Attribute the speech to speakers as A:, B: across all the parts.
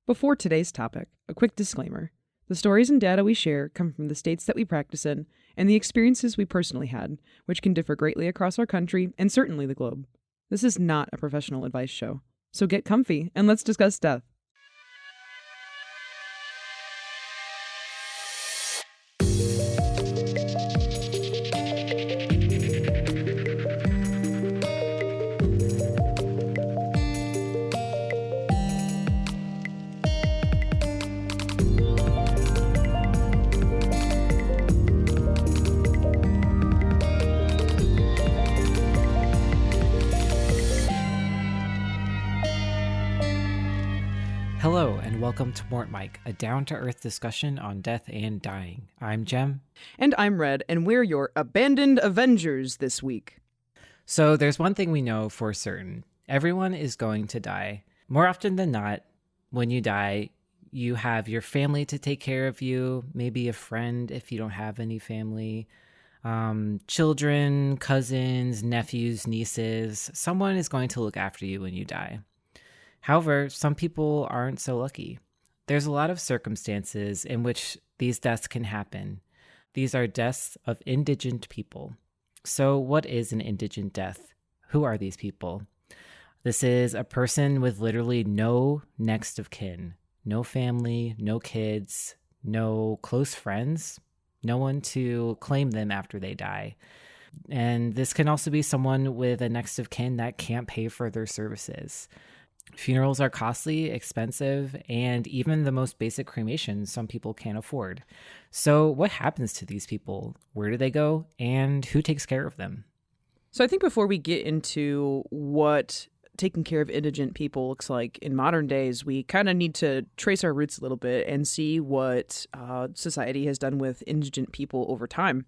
A: Before today's topic, a quick disclaimer. The stories and data we share come from the states that we practice in and the experiences we personally had, which can differ greatly across our country and certainly the globe. This is not a professional advice show. So get comfy and let's discuss death.
B: Hello and welcome to MortMic, a down-to-earth discussion on death and dying. I'm Jem.
A: And I'm Red, and we're your abandoned Avengers this week.
B: So there's one thing we know for certain. Everyone is going to die. More often than not, when you die, you have your family to take care of you, maybe a friend if you don't have any family, children, cousins, nephews, nieces. Someone is going to look after you when you die. However, some people aren't so lucky. There's a lot of circumstances in which these deaths can happen. These are deaths of indigent people. So what is an indigent death? Who are these people? This is a person with literally no next of kin, no family, no kids, no close friends, no one to claim them after they die. And this can also be someone with a next of kin that can't pay for their services. Funerals are costly, expensive, and even the most basic cremations some people can't afford. So what happens to these people? Where do they go? And who takes care of them?
A: So I think before we get into what taking care of indigent people looks like in modern days, we kind of need to trace our roots a little bit and see what society has done with indigent people over time.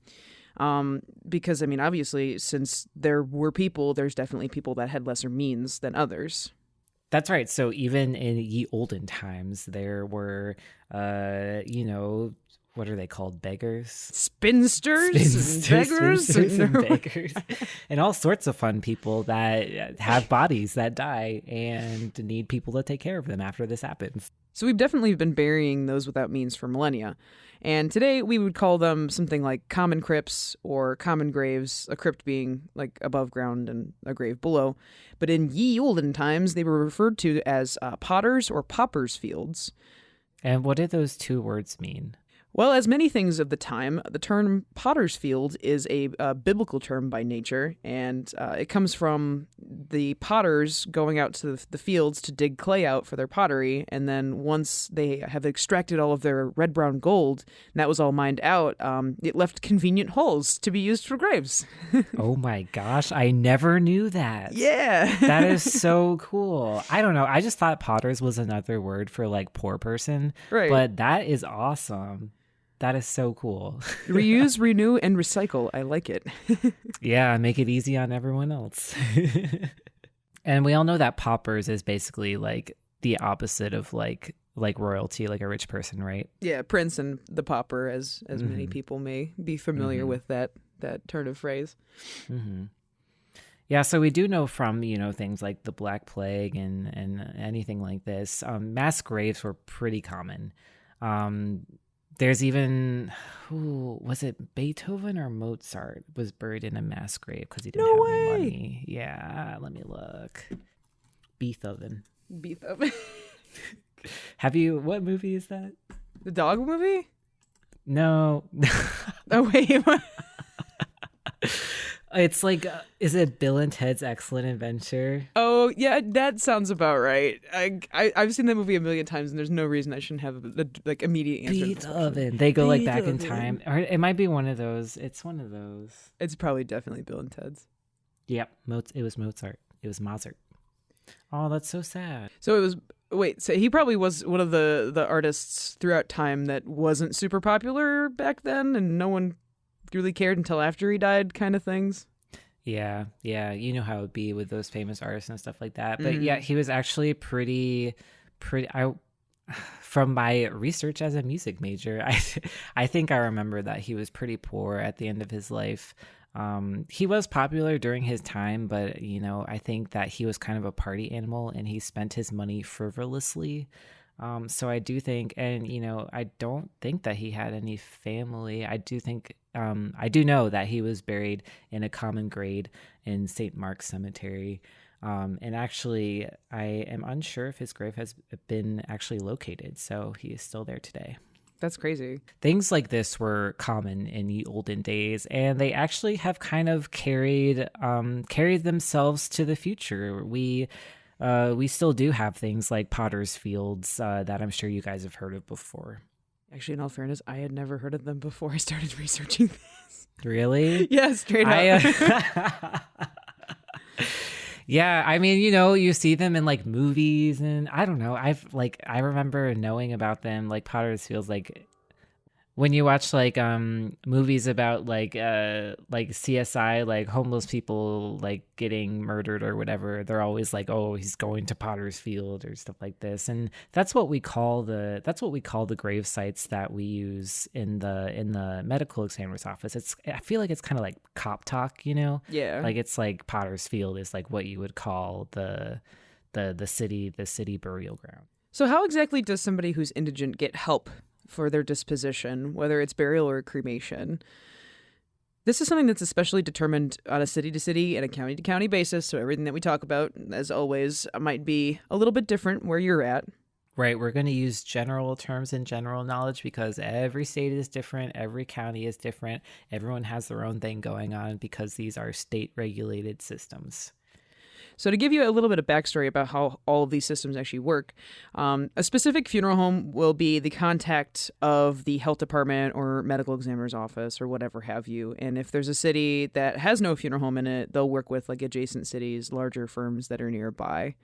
A: Because, I mean, obviously, since there were people, there's definitely people that had lesser means than others.
B: That's right. So even in ye olden times, there were, what are they called? Beggars?
A: Spinsters and beggars.
B: And beggars. And all sorts of fun people that have bodies that die and need people to take care of them after this happens.
A: So we've definitely been burying those without means for millennia. And today we would call them something like common crypts or common graves, a crypt being like above ground and a grave below. But in ye olden times, they were referred to as potters or paupers' fields.
B: And what do those two words mean?
A: Well, as many things of the time, the term potter's field is a biblical term by nature, and it comes from the potters going out to the fields to dig clay out for their pottery, and then once they have extracted all of their red-brown gold, and that was all mined out, it left convenient holes to be used for graves.
B: Oh my gosh, I never knew that.
A: Yeah.
B: That is so cool. I don't know, I just thought potters was another word for like poor person,
A: Right.
B: But that is awesome. That is so cool.
A: Reuse, renew, and recycle. I like it.
B: Yeah, make it easy on everyone else. And we all know that paupers is basically like the opposite of like royalty, like a rich person, right?
A: Yeah, Prince and the pauper, as many people may be familiar with that turn of phrase.
B: Mm-hmm. Yeah, so we do know from, things like the Black Plague and anything like this, mass graves were pretty common. There's even, was it Beethoven or Mozart was buried in a mass grave because he didn't have any money. Yeah, let me look. Beethoven. What movie is that?
A: The dog movie?
B: No.
A: Oh, wait. What?
B: It's like, is it Bill and Ted's Excellent Adventure?
A: Oh, yeah, that sounds about right. I've seen that movie a million times, and there's no reason I shouldn't have the immediate answer.
B: Beethoven. They go like back in time. Or it might be one of those. It's one of those.
A: It's probably definitely Bill and Ted's.
B: Yep. It was Mozart. It was Mozart. Oh, that's so sad.
A: So it was... Wait, so he probably was one of the artists throughout time that wasn't super popular back then, and no one really cared until after he died, kind of things.
B: Yeah, you know how it would be with those famous artists and stuff like that. But yeah, he was actually pretty. From my research as a music major, I think I remember that he was pretty poor at the end of his life. He was popular during his time, but I think that he was kind of a party animal and he spent his money frivolously. So I do think, and I don't think that he had any family. I do think, I do know that he was buried in a common grave in St. Mark's Cemetery. And actually, I am unsure if his grave has been actually located. So he is still there today.
A: That's crazy.
B: Things like this were common in the olden days, and they actually have kind of carried themselves to the future. We still do have things like potter's fields that I'm sure you guys have heard of before.
A: Actually, in all fairness, I had never heard of them before I started researching this.
B: Really?
A: Yeah, straight up.
B: Yeah, I mean, you see them in like movies, and I don't know. I remember knowing about them, like Potter's Fields, like when you watch like movies about like CSI, like homeless people like getting murdered or whatever, they're always like, oh, he's going to Potter's Field or stuff like this. And that's what we call the grave sites that we use in the medical examiner's office. I feel like it's kind of like cop talk,
A: Yeah.
B: like it's like Potter's Field is like what you would call the city burial ground.
A: So how exactly does somebody who's indigent get help for their disposition, whether it's burial or cremation? This is something that's especially determined on a city-to-city and a county-to-county basis, so everything that we talk about, as always, might be a little bit different where you're at.
B: Right, we're going to use general terms and general knowledge because every state is different, every county is different, everyone has their own thing going on because these are state-regulated systems.
A: So to give you a little bit of backstory about how all of these systems actually work, a specific funeral home will be the contact of the health department or medical examiner's office or whatever have you. And if there's a city that has no funeral home in it, they'll work with like adjacent cities, larger firms that are nearby.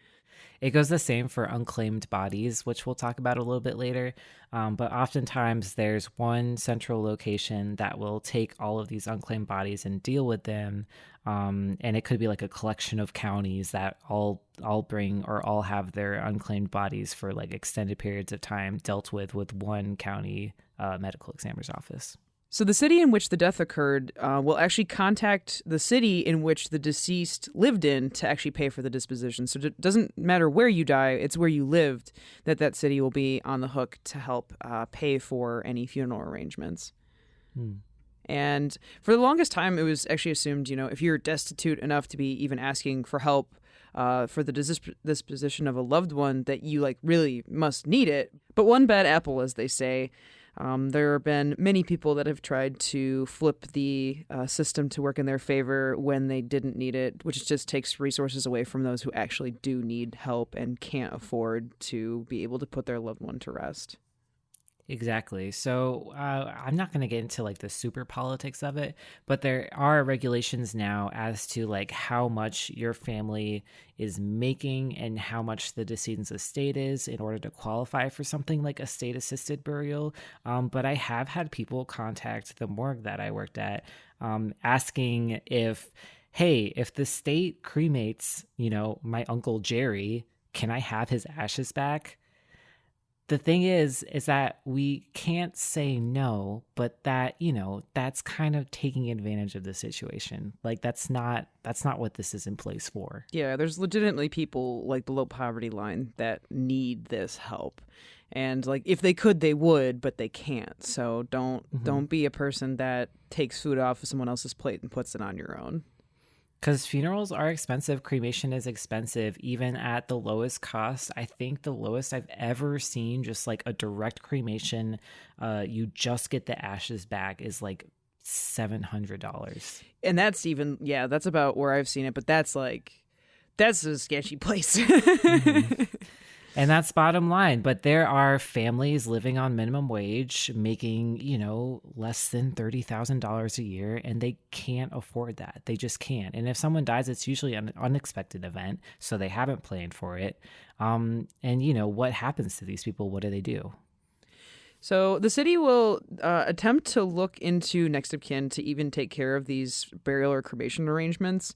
B: It goes the same for unclaimed bodies, which we'll talk about a little bit later. But oftentimes there's one central location that will take all of these unclaimed bodies and deal with them. And it could be like a collection of counties that all bring or all have their unclaimed bodies for like extended periods of time dealt with one county medical examiner's office.
A: So the city in which the death occurred will actually contact the city in which the deceased lived in to actually pay for the disposition. So it doesn't matter where you die, it's where you lived that city will be on the hook to help pay for any funeral arrangements. And for the longest time, it was actually assumed, if you're destitute enough to be even asking for help for the disposition of a loved one, that you like really must need it. But one bad apple, as they say. There have been many people that have tried to flip the system to work in their favor when they didn't need it, which just takes resources away from those who actually do need help and can't afford to be able to put their loved one to rest.
B: Exactly. So I'm not going to get into like the super politics of it, but there are regulations now as to like how much your family is making and how much the decedent's estate is in order to qualify for something like a state-assisted burial. But I have had people contact the morgue that I worked at asking if the state cremates, my Uncle Jerry, can I have his ashes back? The thing is that we can't say no, but that, that's kind of taking advantage of the situation. Like that's not what this is in place for.
A: Yeah, there's legitimately people like below poverty line that need this help. And like if they could, they would, but they can't. So don't be a person that takes food off of someone else's plate and puts it on your own.
B: Because funerals are expensive. Cremation is expensive, even at the lowest cost. I think the lowest I've ever seen, just like a direct cremation, you just get the ashes back, is like $700.
A: And that's even, that's about where I've seen it. But that's a sketchy place.
B: And that's bottom line. But there are families living on minimum wage making, less than $30,000 a year, and they can't afford that. They just can't. And if someone dies, it's usually an unexpected event, so they haven't planned for it. And, what happens to these people? What do they do?
A: So the city will attempt to look into next of kin to even take care of these burial or cremation arrangements.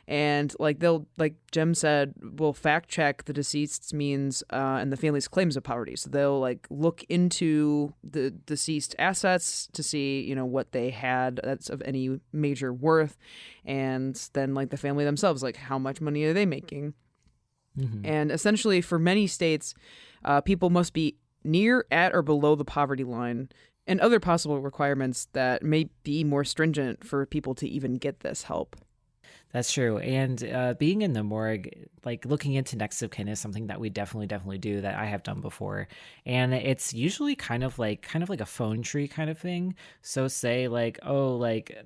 A: And they'll, like Jem said, will fact check the deceased's means and the family's claims of poverty. So they'll look into the deceased assets to see, what they had that's of any major worth. And then the family themselves, how much money are they making? Mm-hmm. And essentially for many states, People must be near, at, or below the poverty line, and other possible requirements that may be more stringent for people to even get this help.
B: That's true. And being in the morgue, like looking into next of kin is something that we definitely do, that I have done before. And it's usually kind of like a phone tree kind of thing. So say like, oh, like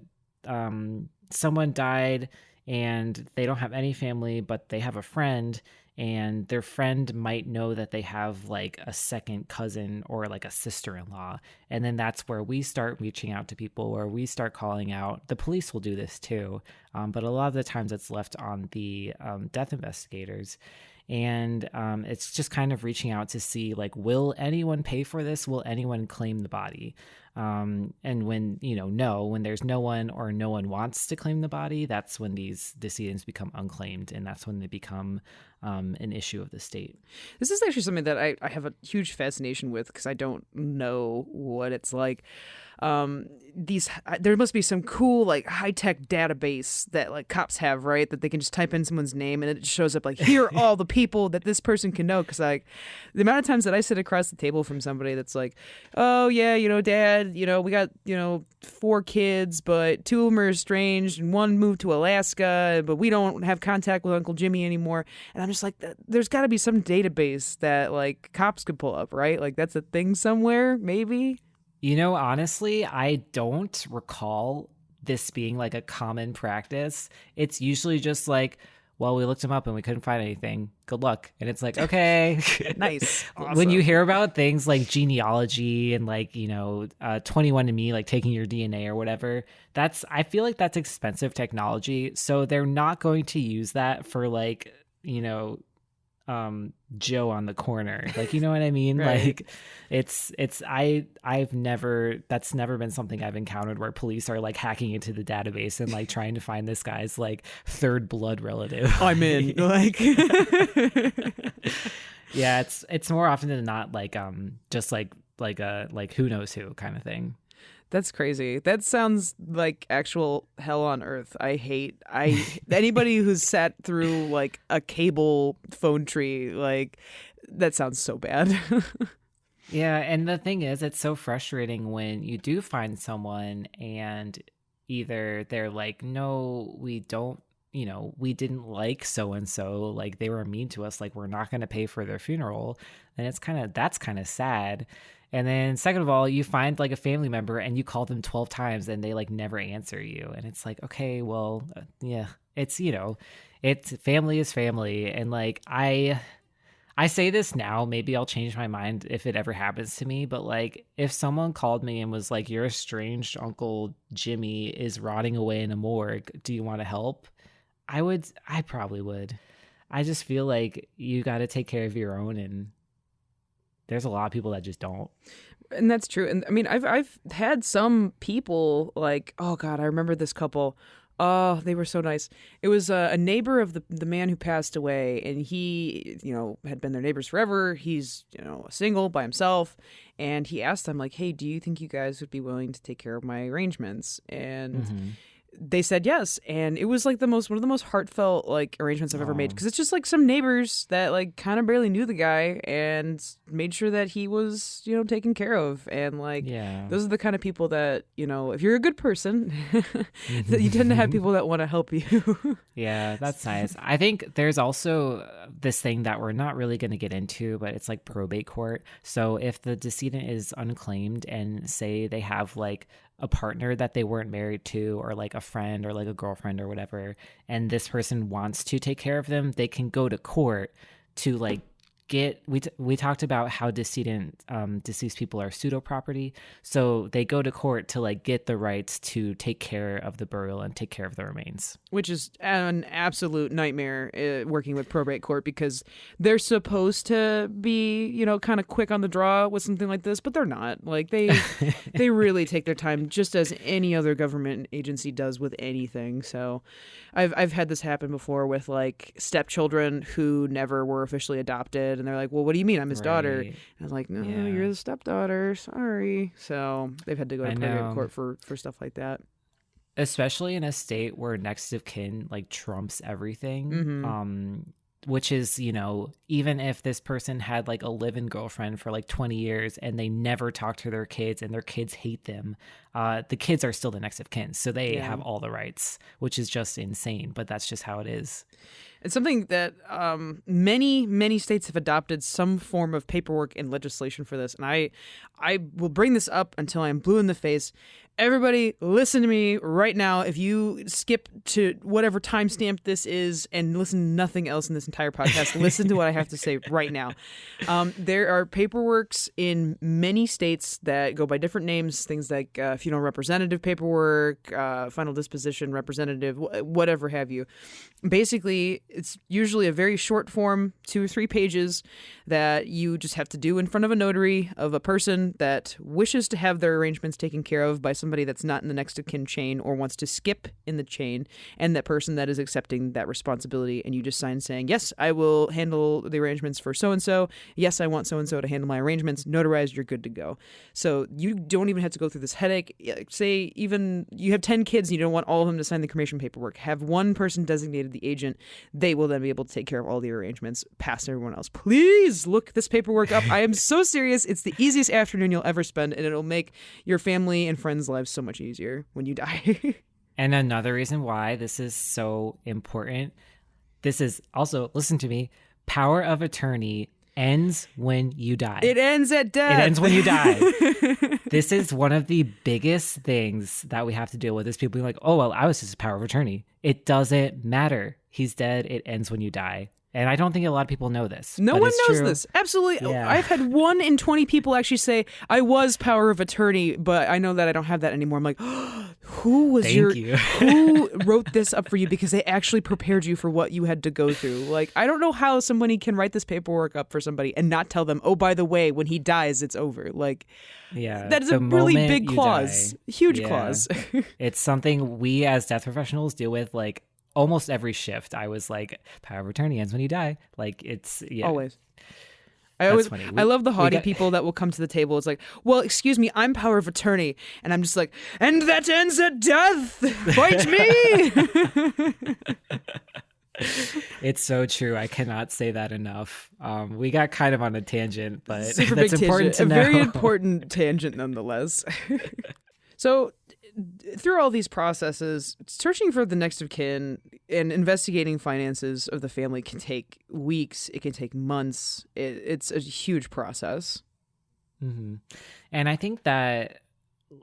B: someone died and they don't have any family, but they have a friend, and their friend might know that they have like a second cousin or like a sister-in-law. And then that's where we start reaching out to people, where we start calling out. The police will do this too, but a lot of the times it's left on the death investigators. And it's just kind of reaching out to see, like, will anyone pay for this? Will anyone claim the body? And when, when there's no one, or no one wants to claim the body, that's when these decedents become unclaimed, and that's when they become an issue of the state.
A: This is actually something that I have a huge fascination with, because I don't know what it's like. There must be some cool, like, high-tech database that, like, cops have, right? That they can just type in someone's name and it shows up, like, here are all the people that this person can know. Because, like, the amount of times that I sit across the table from somebody that's like, oh, yeah, Dad, we got, 4 kids, but 2 of them are estranged and 1 moved to Alaska, but we don't have contact with Uncle Jimmy anymore. And I'm just like, there's got to be some database that, like, cops could pull up, right? Like, that's a thing somewhere, maybe?
B: Honestly, I don't recall this being like a common practice. It's usually just like, well, we looked them up and we couldn't find anything. Good luck. And it's like, okay.
A: Nice. Awesome.
B: When you hear about things like genealogy and like, 21andMe, like taking your DNA or whatever, I feel like that's expensive technology. So they're not going to use that for like, Joe on the corner, like, you know what I mean?
A: Right.
B: Like that's never been something I've encountered, where police are like hacking into the database and like trying to find this guy's like third blood relative.
A: I'm in. Like,
B: yeah, it's more often than not like just like who knows who kind of thing.
A: That's crazy. That sounds like actual hell on earth. Anybody who's sat through like a cable phone tree, like, that sounds so bad.
B: Yeah, and the thing is, it's so frustrating when you do find someone and either they're like, no, we don't, we didn't like so and so, like they were mean to us, like we're not going to pay for their funeral. And that's kind of sad. And then second of all, you find like a family member and you call them 12 times and they like never answer you. And it's like, okay, well, yeah, it's, it's family is family. And like, I say this now, maybe I'll change my mind if it ever happens to me. But like, if someone called me and was like, your estranged Uncle Jimmy is rotting away in a morgue, do you want to help? I probably would. I just feel like you got to take care of your own, and there's a lot of people that just don't.
A: And that's true. And I mean, I've had some people like, oh God, I remember this couple. Oh, they were so nice. It was a neighbor of the man who passed away, and he, had been their neighbors forever. He's, single by himself, and he asked them like, hey, do you think you guys would be willing to take care of my arrangements? And they said yes, and it was like one of the most heartfelt like arrangements I've ever made, because it's just like some neighbors that like kind of barely knew the guy and made sure that he was taken care of. And like, yeah, those are the kind of people that if you're a good person that you tend to have people that want to help you.
B: Yeah, that's nice. I think there's also this thing that we're not really going to get into, but it's like probate court. So if the decedent is unclaimed and say they have like a partner that they weren't married to, or like a friend or like a girlfriend or whatever, and this person wants to take care of them, they can go to court to like we talked about how deceased people are pseudo property. So they go to court to like get the rights to take care of the burial and take care of the remains,
A: which is an absolute nightmare working with probate court, because they're supposed to be, kind of quick on the draw with something like this, but they're not. Like they really take their time, just as any other government agency does with anything. So I've had this happen before with like stepchildren who never were officially adopted. And they're like, well, what do you mean? I'm his daughter. And I was like, no, yeah, you're the stepdaughter. Sorry. So they've had to go to probate court for stuff like that.
B: Especially in a state where next of kin like trumps everything. which is, you know, even if this person had like a live-in girlfriend for like 20 years and they never talk to their kids and their kids hate them, the kids are still the next of kin. So they have all the rights, which is just insane, but that's just how it is.
A: It's something that many states have adopted some form of paperwork and legislation for this. And I will bring this up until I'm blue in the face. Everybody, listen to me right now. If you skip to whatever timestamp this is and listen to nothing else in this entire podcast, listen to what I have to say right now. There are paperworks in many states that go by different names, things like funeral representative paperwork, final disposition representative, whatever have you. Basically, it's usually a very short form, 2 or 3 pages, that you just have to do in front of a notary of a person that wishes to have their arrangements taken care of by somebody that's not in the next of kin chain or wants to skip in the chain, and that person that is accepting that responsibility. And you just sign saying, yes, I will handle the arrangements for so-and-so. Yes, I want so-and-so to handle my arrangements. Notarized, you're good to go. So you don't even have to go through this headache. Say even you have 10 kids and you don't want all of them to sign the cremation paperwork. Have one person designated the agent. They will then be able to take care of all the arrangements past everyone else. Please look this paperwork up. I am so serious. It's the easiest afternoon you'll ever spend, and it'll make your family and friends' lives so much easier when you die.
B: And another reason why this is so important, this is also, listen to me, power of attorney ends when you die.
A: It ends at death.
B: It ends when you die. This is one of the biggest things that we have to deal with, is people being like, oh, well, I was just a power of attorney. It doesn't matter. He's dead. It ends when you die. And I don't think a lot of people know this.
A: No one knows this. Absolutely. Yeah. I've had 1 in 20 people actually say, I was power of attorney, but I know that I don't have that anymore. I'm like, who wrote this up for you? Because they actually prepared you for what you had to go through. Like, I don't know how somebody can write this paperwork up for somebody and not tell them, oh, by the way, when he dies, it's over. Like, that is a really big clause. Huge clause.
B: It's something we as death professionals deal with, like, almost every shift. I was like, power of attorney ends when you die. Like, it's
A: always. I love the haughty people that will come to the table. It's like, well, excuse me, I'm power of attorney, and I'm just like, and that ends at death. Fight me.
B: It's so true. I cannot say that enough. We got kind of on a tangent, but
A: super
B: that's
A: big
B: important
A: tangent.
B: to know.
A: A very important tangent, nonetheless. So, through all these processes, searching for the next of kin and investigating finances of the family can take weeks. It can take months. It's a huge process.
B: Mm-hmm. And I think that,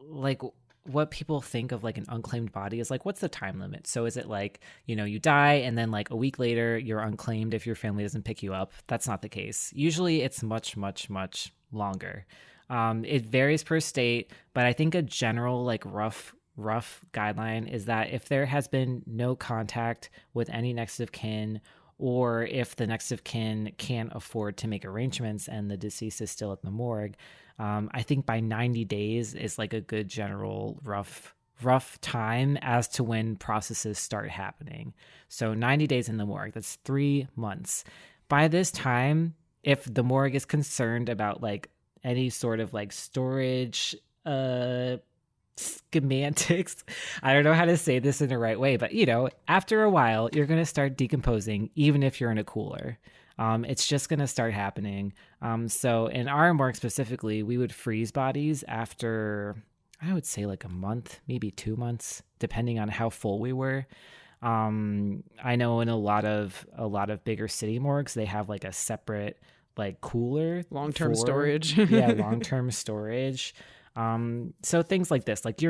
B: like, what people think of like an unclaimed body is like, what's the time limit? So is it like, you know, you die and then like a week later you're unclaimed if your family doesn't pick you up? That's not the case. Usually it's much, much, much longer. It varies per state, but I think a general like rough guideline is that if there has been no contact with any next of kin, or if the next of kin can't afford to make arrangements and the deceased is still at the morgue, I think by 90 days is like a good general rough time as to when processes start happening. So 90 days in the morgue, that's 3 months. By this time, if the morgue is concerned about like any sort of like storage schematics, I don't know how to say this in the right way, but you know, after a while you're going to start decomposing even if you're in a cooler. It's just going to start happening. So in our morgue specifically, we would freeze bodies after, I would say like a month, maybe 2 months, depending on how full we were. I know in a lot of bigger city morgues, they have like a separate like cooler,
A: long-term storage.
B: Yeah, long-term storage. So things like this, like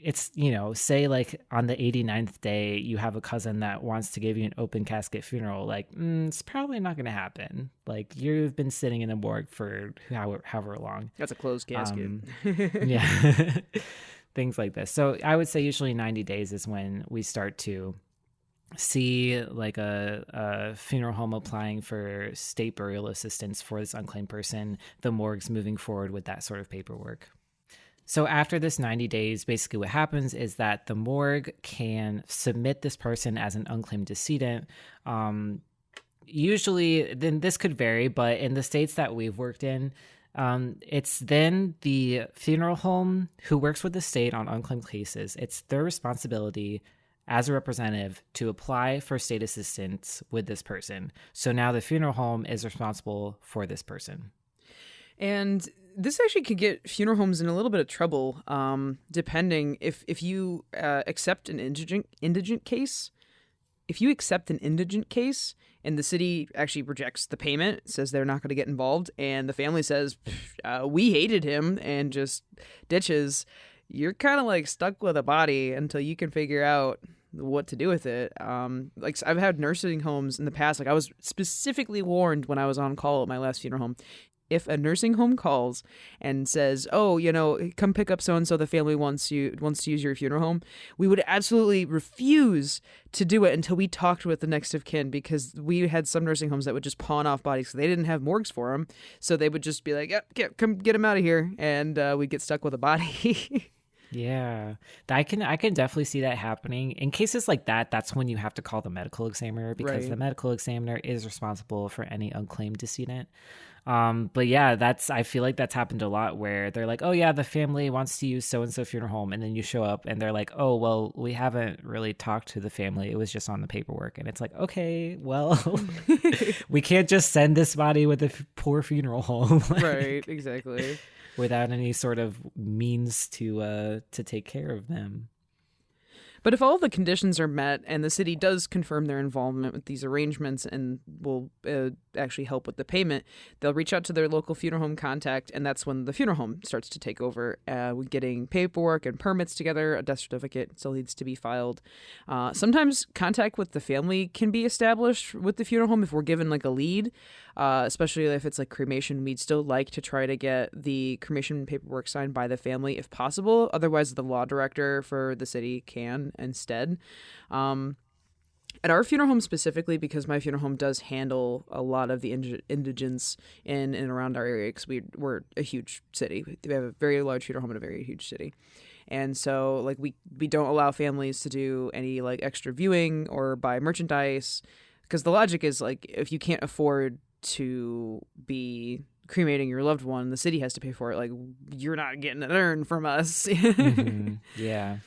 B: it's, you know, say like on the 89th day, you have a cousin that wants to give you an open casket funeral. Like, it's probably not going to happen. Like, you've been sitting in a morgue for however long.
A: That's a closed casket.
B: Yeah. Things like this. So I would say usually 90 days is when we start to see like a funeral home applying for state burial assistance for this unclaimed person, the morgue's moving forward with that sort of paperwork. So after this 90 days, basically what happens is that the morgue can submit this person as an unclaimed decedent. Usually, then this could vary, but in the states that we've worked in, it's then the funeral home who works with the state on unclaimed cases. It's their responsibility as a representative to apply for state assistance with this person. So now the funeral home is responsible for this person.
A: And this actually could get funeral homes in a little bit of trouble, depending if you accept an indigent case. If you accept an indigent case and the city actually rejects the payment, says they're not going to get involved, and the family says, we hated him, and just ditches, you're kind of like stuck with a body until you can figure out what to do with it. Like I've had nursing homes in the past. Like I was specifically warned when I was on call at my last funeral home. If a nursing home calls and says, oh, come pick up so-and-so, the family wants to use your funeral home, we would absolutely refuse to do it until we talked with the next of kin, because we had some nursing homes that would just pawn off bodies. They didn't have morgues for them. So they would just be like, come get him out of here. And we'd get stuck with a body.
B: Yeah, I can definitely see that happening. In cases like that, that's when you have to call the medical examiner, because
A: Right.
B: the medical examiner is responsible for any unclaimed decedent. But yeah, I feel like that's happened a lot, where they're like, oh yeah, the family wants to use so-and-so funeral home. And then you show up and they're like, oh, well, we haven't really talked to the family. It was just on the paperwork. And it's like, okay, well, we can't just send this body with a poor funeral home.
A: Right, exactly.
B: Without any sort of means to take care of them.
A: But if all the conditions are met and the city does confirm their involvement with these arrangements and will actually help with the payment, they'll reach out to their local funeral home contact, and that's when the funeral home starts to take over with getting paperwork and permits together. A death certificate still needs to be filed. Sometimes contact with the family can be established with the funeral home if we're given like a lead, especially if it's like cremation. We'd still like to try to get the cremation paperwork signed by the family if possible. Otherwise, the law director for the city can instead. At our funeral home specifically, because my funeral home does handle a lot of the indigents in and around our area, because we're a huge city. We have a very large funeral home in a very huge city. And so like we don't allow families to do any like extra viewing or buy merchandise, because the logic is like if you can't afford to be cremating your loved one, the city has to pay for it. Like you're not getting an urn from us.
B: Mm-hmm. Yeah.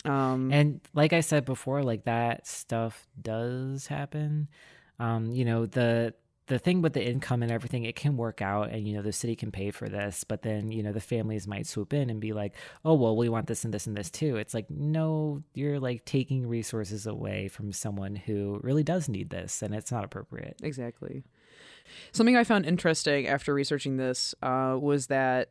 B: And like I said before, like that stuff does happen. The thing with the income and everything, it can work out, and the city can pay for this, but then the families might swoop in and be like, oh well, we want this and this and this too. It's like, no, you're like taking resources away from someone who really does need this, and it's not appropriate.
A: Exactly. Something I found interesting after researching this was that,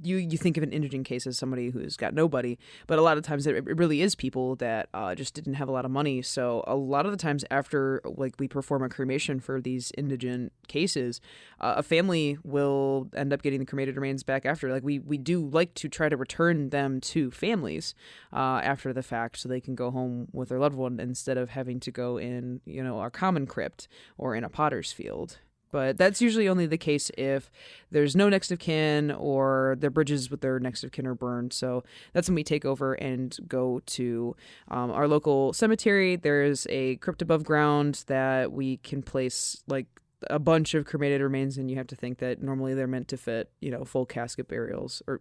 A: you think of an indigent case as somebody who's got nobody, but a lot of times it really is people that just didn't have a lot of money. So a lot of the times after like we perform a cremation for these indigent cases, a family will end up getting the cremated remains back after. Like we do like to try to return them to families after the fact, so they can go home with their loved one instead of having to go in, a common crypt or in a potter's field. But that's usually only the case if there's no next of kin or their bridges with their next of kin are burned. So that's when we take over and go to our local cemetery. There's a crypt above ground that we can place like a bunch of cremated remains, and you have to think that normally they're meant to fit, full casket burials, or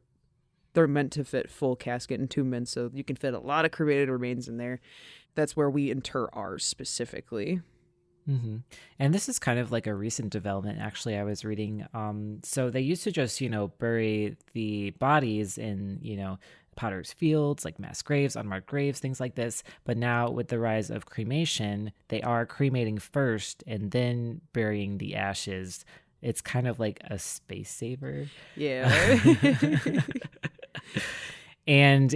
A: they're meant to fit full casket entombments. So you can fit a lot of cremated remains in there. That's where we inter ours specifically.
B: Mm-hmm. And this is kind of like a recent development, actually. I was reading. So they used to just, bury the bodies in, potter's fields, like mass graves, unmarked graves, things like this. But now with the rise of cremation, they are cremating first and then burying the ashes. It's kind of like a space saver.
A: Yeah.
B: And,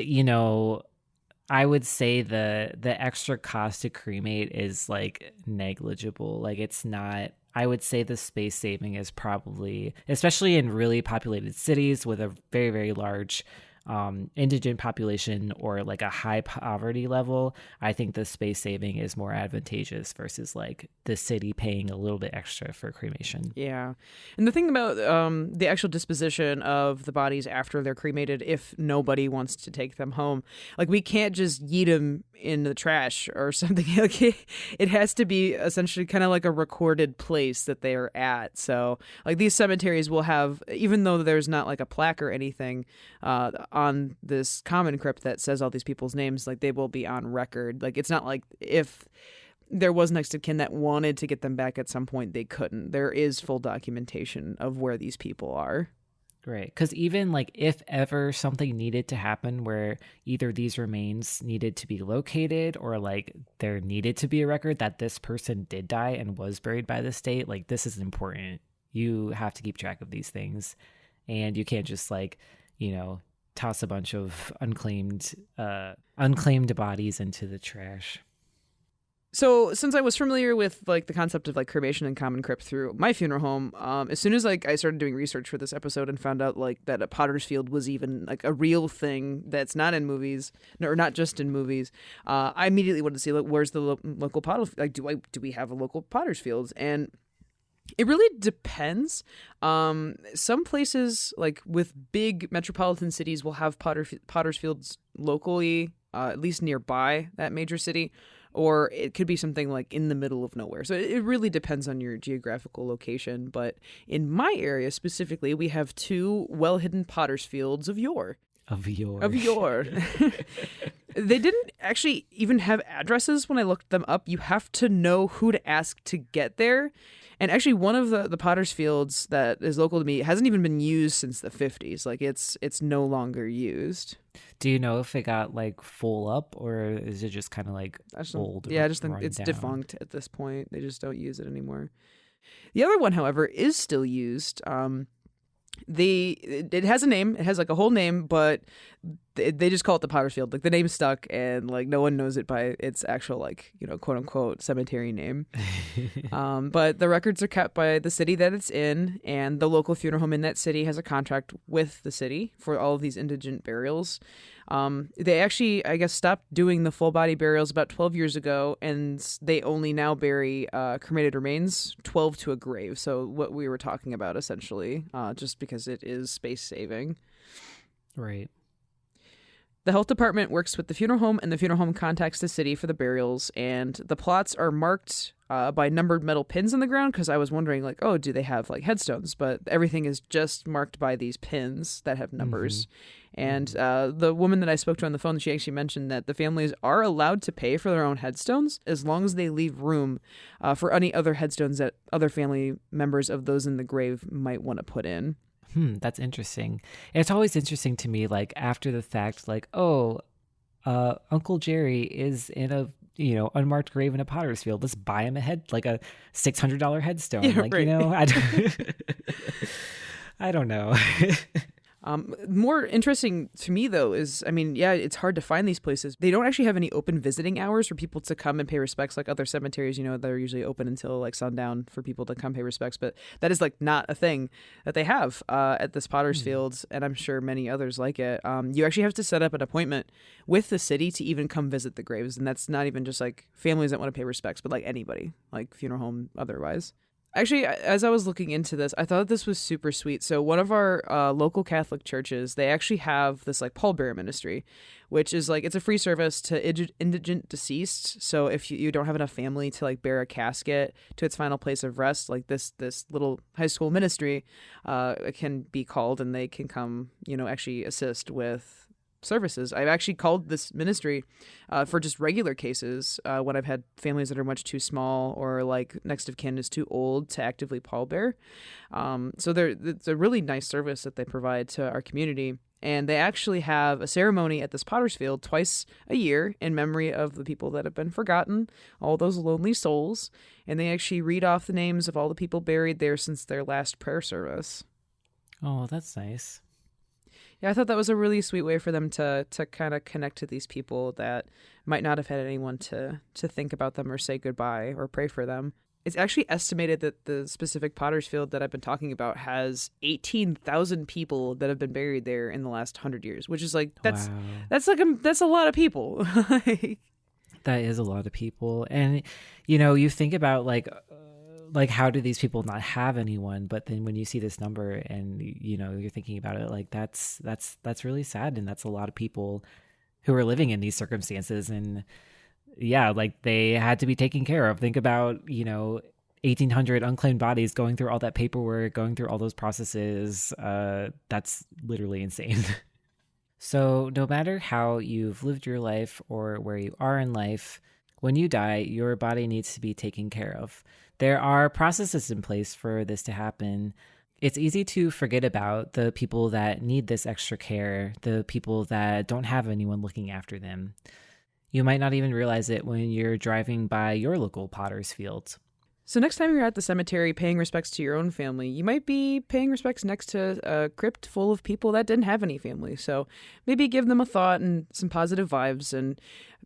B: I would say the extra cost to cremate is like negligible. Like it's not, I would say the space saving is probably, especially in really populated cities with a very, very large indigent population or like a high poverty level, I think the space saving is more advantageous versus like the city paying a little bit extra for cremation.
A: Yeah. And the thing about the actual disposition of the bodies after they're cremated, if nobody wants to take them home, like we can't just yeet them in the trash or something. Like it has to be essentially kind of like a recorded place that they are at. So like these cemeteries will have, even though there's not like a plaque or anything on on this common crypt that says all these people's names, like they will be on record. Like it's not like if there was next of kin that wanted to get them back at some point, they couldn't. There is full documentation of where these people are.
B: Right. Because even like if ever something needed to happen where either these remains needed to be located or like there needed to be a record that this person did die and was buried by the state, like this is important. You have to keep track of these things, and you can't just like, toss a bunch of unclaimed bodies into the trash.
A: So since I was familiar with like the concept of like cremation and common crypt through my funeral home, as soon as like I started doing research for this episode and found out like that a Potter's Field was even like a real thing that's not in movies, or not just in movies, I immediately wanted to see like where's the local Potter, like do we have a local Potter's Fields? And it really depends. Some places like with big metropolitan cities will have Potter's Fields locally, at least nearby that major city. Or it could be something like in the middle of nowhere. So it really depends on your geographical location. But in my area specifically, we have 2 well-hidden Potter's Fields of yore.
B: Of yore.
A: They didn't actually even have addresses when I looked them up. You have to know who to ask to get there. And actually, one of the Potter's Fields that is local to me hasn't even been used since the 50s. Like, it's no longer used.
B: Do you know if it got, like, full up, or is it just kind of, like, old?
A: Yeah, I just think it's defunct at this point. They just don't use it anymore. The other one, however, is still used. It has a name. It has like a whole name, but they just call it the Potter's Field. Like the name stuck, and like no one knows it by its actual like quote unquote cemetery name. But the records are kept by the city that it's in, and the local funeral home in that city has a contract with the city for all of these indigent burials. They actually, I guess, stopped doing the full body burials about 12 years ago, and they only now bury cremated remains 12 to a grave. So what we were talking about essentially, just because it is space saving.
B: Right.
A: The health department works with the funeral home, and the funeral home contacts the city for the burials, and the plots are marked by numbered metal pins in the ground, because I was wondering, like, oh, do they have, like, headstones? But everything is just marked by these pins that have numbers. Mm-hmm. And the woman that I spoke to on the phone, she actually mentioned that the families are allowed to pay for their own headstones as long as they leave room for any other headstones that other family members of those in the grave might want to put in.
B: That's interesting. It's always interesting to me, like after the fact, like, oh, Uncle Jerry is in a unmarked grave in a Potter's Field. Let's buy him a $600 headstone.
A: Yeah,
B: like,
A: right.
B: I don't know.
A: More interesting to me, though, is, I mean, yeah, it's hard to find these places. They don't actually have any open visiting hours for people to come and pay respects like other cemeteries, they're usually open until like sundown for people to come pay respects. But that is like not a thing that they have at this Potter's Fields, and I'm sure many others like it. You actually have to set up an appointment with the city to even come visit the graves. And that's not even just like families that want to pay respects, but like anybody, like funeral home otherwise. Actually, as I was looking into this, I thought this was super sweet. So one of our local Catholic churches, they actually have this like pallbearer ministry, which is like, it's a free service to indigent deceased. So if you don't have enough family to like bear a casket to its final place of rest, like this little high school ministry can be called, and they can come, actually assist with services. I've actually called this ministry for just regular cases when I've had families that are much too small, or like next of kin is too old to actively pallbear. So it's a really nice service that they provide to our community. And they actually have a ceremony at this Potter's Field twice a year in memory of the people that have been forgotten, all those lonely souls. And they actually read off the names of all the people buried there since their last prayer service.
B: Oh, that's nice.
A: Yeah, I thought that was a really sweet way for them to kind of connect to these people that might not have had anyone to think about them or say goodbye or pray for them. It's actually estimated that the specific Potter's Field that I've been talking about has 18,000 people that have been buried there in the last 100 years, which is like, that's a lot of people.
B: That is a lot of people. And, you think about like how do these people not have anyone? But then when you see this number and you're thinking about it, like that's really sad, and that's a lot of people who are living in these circumstances. And yeah, like they had to be taken care of. Think about 1,800 unclaimed bodies, going through all that paperwork, going through all those processes. That's literally insane. So, no matter how you've lived your life or where you are in life, when you die, your body needs to be taken care of. There are processes in place for this to happen. It's easy to forget about the people that need this extra care, the people that don't have anyone looking after them. You might not even realize it when you're driving by your local potter's field.
A: So next time you're at the cemetery paying respects to your own family, you might be paying respects next to a crypt full of people that didn't have any family. So maybe give them a thought and some positive vibes, and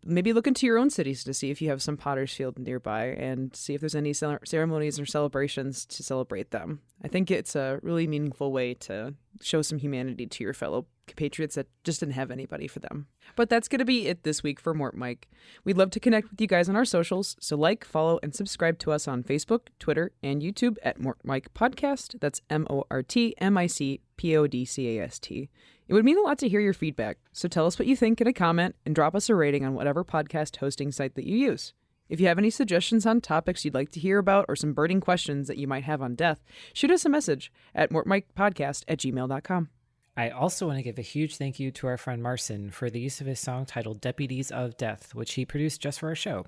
A: maybe look into your own cities to see if you have some potter's field nearby and see if there's any ceremonies or celebrations to celebrate them. I think it's a really meaningful way to show some humanity to your fellow compatriots that just didn't have anybody for them. But that's going to be it this week for MortMic. We'd love to connect with you guys on our socials, so like, follow, and subscribe to us on Facebook, Twitter, and YouTube at MortMic Podcast. That's MortMicPodcast. It would mean a lot to hear your feedback, so tell us what you think in a comment and drop us a rating on whatever podcast hosting site that you use. If you have any suggestions on topics you'd like to hear about or some burning questions that you might have on death, shoot us a message at mortmicpodcast@gmail.com.
B: I also want to give a huge thank you to our friend Marson for the use of his song titled Deputies of Death, which he produced just for our show.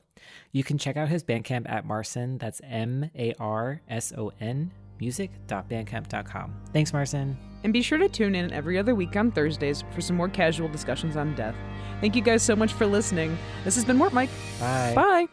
B: You can check out his Bandcamp at Marson, that's MARSON, music.bandcamp.com. Thanks, Marson.
A: And be sure to tune in every other week on Thursdays for some more casual discussions on death. Thank you guys so much for listening. This has been MortMic.
B: Bye.
A: Bye.